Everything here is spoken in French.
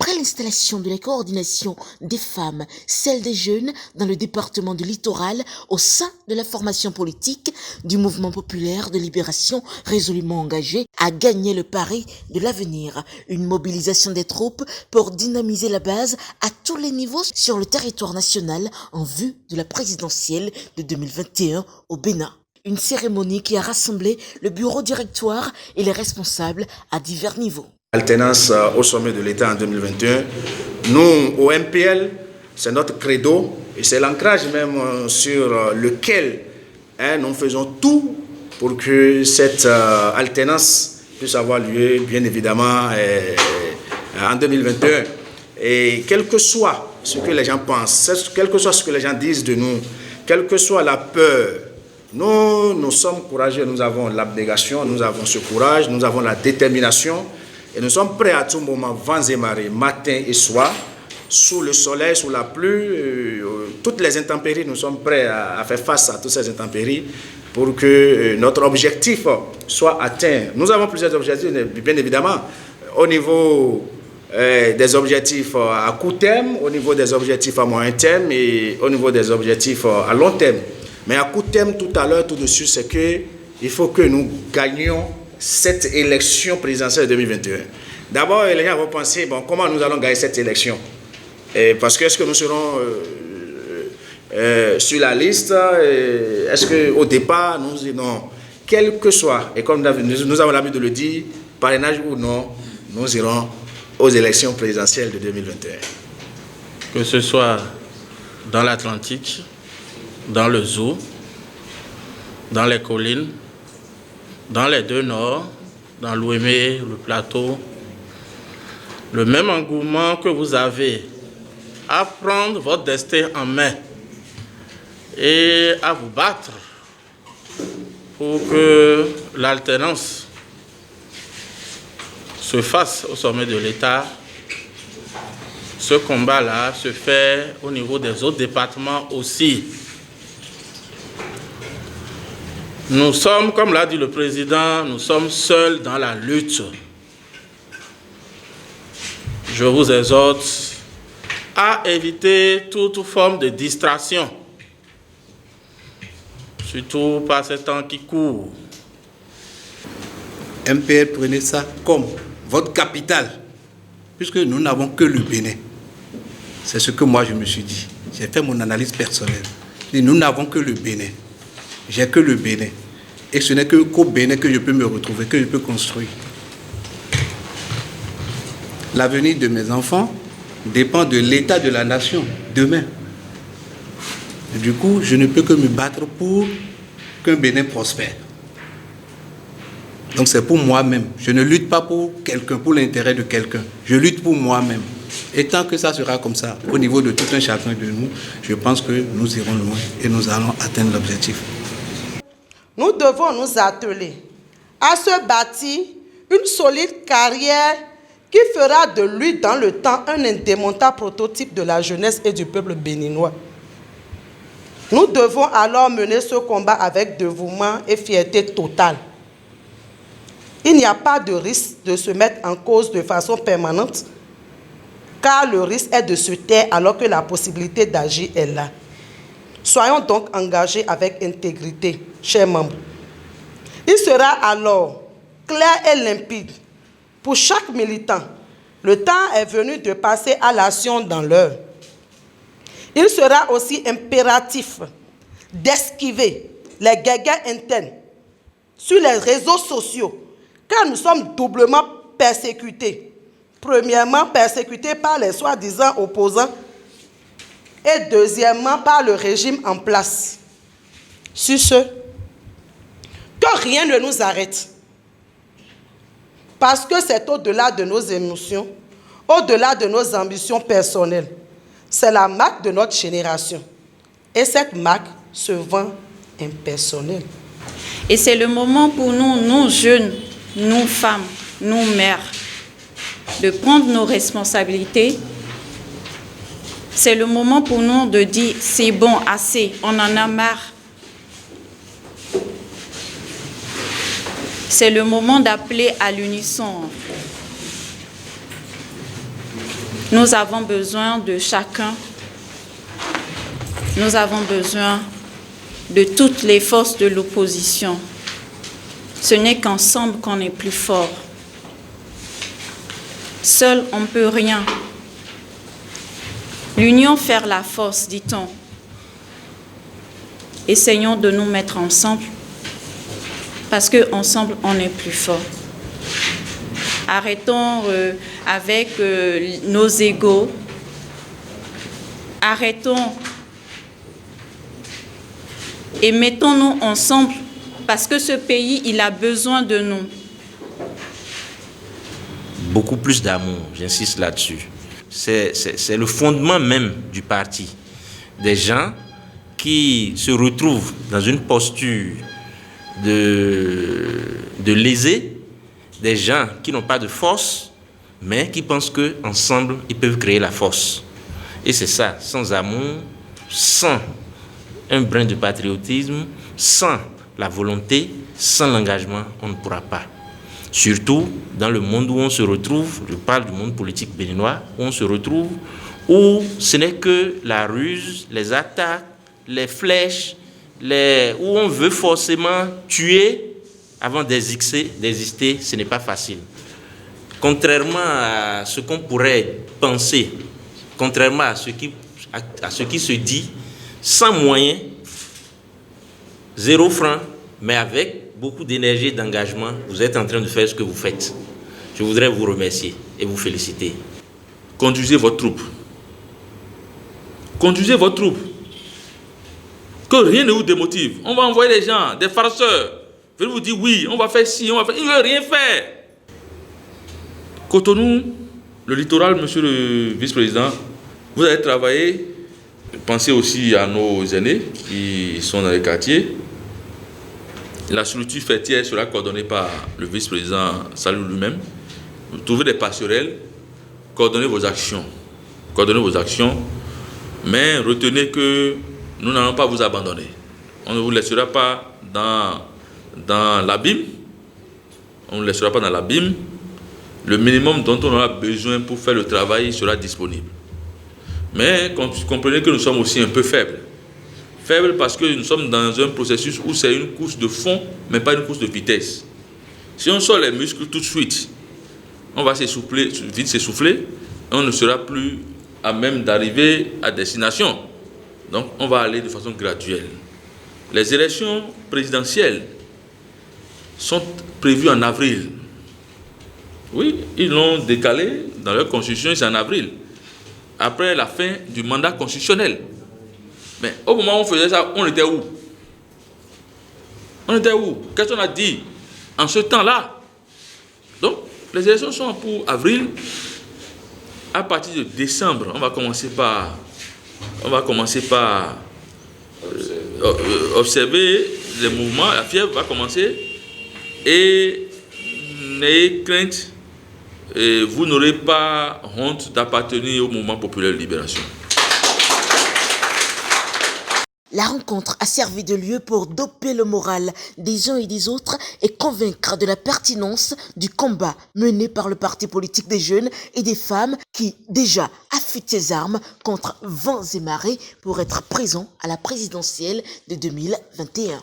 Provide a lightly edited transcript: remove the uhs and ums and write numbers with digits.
Après l'installation de la coordination des femmes, celle des jeunes dans le département du littoral au sein de la formation politique du mouvement populaire de libération résolument engagé à gagner le pari de l'avenir. Une mobilisation des troupes pour dynamiser la base à tous les niveaux sur le territoire national en vue de la présidentielle de 2021 au Bénin. Une cérémonie qui a rassemblé le bureau directoire et les responsables à divers niveaux. Alternance au sommet de l'État en 2021. Nous, au MPL, c'est notre credo et c'est l'ancrage même sur lequel nous faisons tout pour que cette alternance puisse avoir lieu, bien évidemment, en 2021. Et quel que soit ce que les gens pensent, quel que soit ce que les gens disent de nous, quelle que soit la peur, nous sommes courageux, nous avons l'abnégation, nous avons ce courage, nous avons la détermination et nous sommes prêts à tout moment, vents et marées, matin et soir, sous le soleil, sous la pluie, toutes les intempéries, nous sommes prêts à faire face à toutes ces intempéries pour que notre objectif soit atteint. Nous avons plusieurs objectifs, bien évidemment, au niveau des objectifs à court terme, au niveau des objectifs à moyen terme et au niveau des objectifs à long terme. Mais à court terme, tout à l'heure, tout dessus, c'est qu'il faut que nous gagnions cette élection présidentielle 2021. D'abord, les gens vont penser, bon, comment nous allons gagner cette élection? Parce que est-ce que nous serons sur la liste? Est-ce qu'au départ, nous disons, quel que soit, et comme nous avons l'habitude de le dire, parrainage ou non, nous irons aux élections présidentielles de 2021. Que ce soit dans l'Atlantique, dans le zoo, dans les collines, dans les deux nord, dans l'Ouémé, le plateau, le même engouement que vous avez à prendre votre destin en main et à vous battre pour que l'alternance se fasse au sommet de l'État. Ce combat-là se fait au niveau des autres départements aussi. Nous sommes, comme l'a dit le président, nous sommes seuls dans la lutte. Je vous exhorte à éviter toute forme de distraction, surtout par ces temps qui courent. MPL, prenez ça comme votre capitale, puisque nous n'avons que le Bénin. C'est ce que moi je me suis dit. J'ai fait mon analyse personnelle. Nous n'avons que le Bénin. J'ai que le Bénin. Et ce n'est qu'au Bénin que je peux me retrouver, que je peux construire. L'avenir de mes enfants dépend de l'état de la nation demain. Et du coup, je ne peux que me battre pour qu'un Bénin prospère. Donc c'est pour moi-même. Je ne lutte pas pour quelqu'un, pour l'intérêt de quelqu'un. Je lutte pour moi-même. Et tant que ça sera comme ça, au niveau de tout un chacun de nous, je pense que nous irons loin et nous allons atteindre l'objectif. Nous devons nous atteler à se bâtir une solide carrière qui fera de lui dans le temps un indémontable prototype de la jeunesse et du peuple béninois. Nous devons alors mener ce combat avec dévouement et fierté totale. Il n'y a pas de risque de se mettre en cause de façon permanente, car le risque est de se taire alors que la possibilité d'agir est là. Soyons donc engagés avec intégrité, chers membres. Il sera alors clair et limpide pour chaque militant. Le temps est venu de passer à l'action dans l'heure. Il sera aussi impératif d'esquiver les guerres internes sur les réseaux sociaux, car nous sommes doublement persécutés. Premièrement, persécutés par les soi-disant opposants et deuxièmement par le régime en place. Sur ce, que rien ne nous arrête. Parce que c'est au-delà de nos émotions, au-delà de nos ambitions personnelles. C'est la marque de notre génération. Et cette marque se vend impersonnelle. Et c'est le moment pour nous, nous jeunes, nous femmes, nous mères, de prendre nos responsabilités. C'est le moment pour nous de dire c'est bon, assez, on en a marre. C'est le moment d'appeler à l'unisson. Nous avons besoin de chacun. Nous avons besoin de toutes les forces de l'opposition. Ce n'est qu'ensemble qu'on est plus fort. Seul, on ne peut rien. L'union fait la force, dit-on. Essayons de nous mettre ensemble, parce qu'ensemble, on est plus fort. Arrêtons avec nos égos. Arrêtons et mettons-nous ensemble, parce que ce pays, il a besoin de nous. Beaucoup plus d'amour, j'insiste là-dessus. C'est le fondement même du parti. Des gens qui se retrouvent dans une posture de lésés, des gens qui n'ont pas de force, mais qui pensent qu'ensemble, ils peuvent créer la force. Et c'est ça, sans amour, sans un brin de patriotisme, sans la volonté, sans l'engagement, on ne pourra pas. Surtout dans le monde où on se retrouve, je parle du monde politique béninois, où on se retrouve, où ce n'est que la ruse, les attaques, les flèches, où on veut forcément tuer avant d'exister, ce n'est pas facile. Contrairement à ce qu'on pourrait penser, contrairement à ce qui se dit, sans moyens, 0 franc, mais avec beaucoup d'énergie et d'engagement, vous êtes en train de faire ce que vous faites. Je voudrais vous remercier et vous féliciter. Conduisez votre troupe. Conduisez votre troupe. Que rien ne vous démotive. On va envoyer des gens, des farceurs. Ils veulent vous dire oui, on va faire ci, on va faire... Ils ne veulent rien faire. Cotonou, le littoral, monsieur le vice-président, vous allez travailler. Pensez aussi à nos aînés qui sont dans les quartiers. La structure fêtière sera coordonnée par le vice-président Salou lui-même. Vous trouvez des passerelles, coordonnez vos actions. Coordonnez vos actions, mais retenez que nous n'allons pas vous abandonner. On ne vous laissera pas dans l'abîme. On ne vous laissera pas dans l'abîme. Le minimum dont on aura besoin pour faire le travail sera disponible. Mais comprenez que nous sommes aussi un peu faibles. Faibles parce que nous sommes dans un processus où c'est une course de fond, mais pas une course de vitesse. Si on sort les muscles tout de suite, on va vite s'essouffler, et on ne sera plus à même d'arriver à destination. Donc on va aller de façon graduelle. Les élections présidentielles sont prévues en avril. Oui, ils l'ont décalé dans leur constitution, c'est en avril, après la fin du mandat constitutionnel. Mais au moment où on faisait ça, on était où? On était où? Qu'est-ce qu'on a dit en ce temps-là? Donc, les élections sont pour avril. À partir de décembre, on va commencer par observer les mouvements. La fièvre va commencer. Et n'ayez crainte, vous n'aurez pas honte d'appartenir au mouvement populaire de libération. La rencontre a servi de lieu pour doper le moral des uns et des autres et convaincre de la pertinence du combat mené par le parti politique des jeunes et des femmes qui déjà affûtent ses armes contre vents et marées pour être présent à la présidentielle de 2021.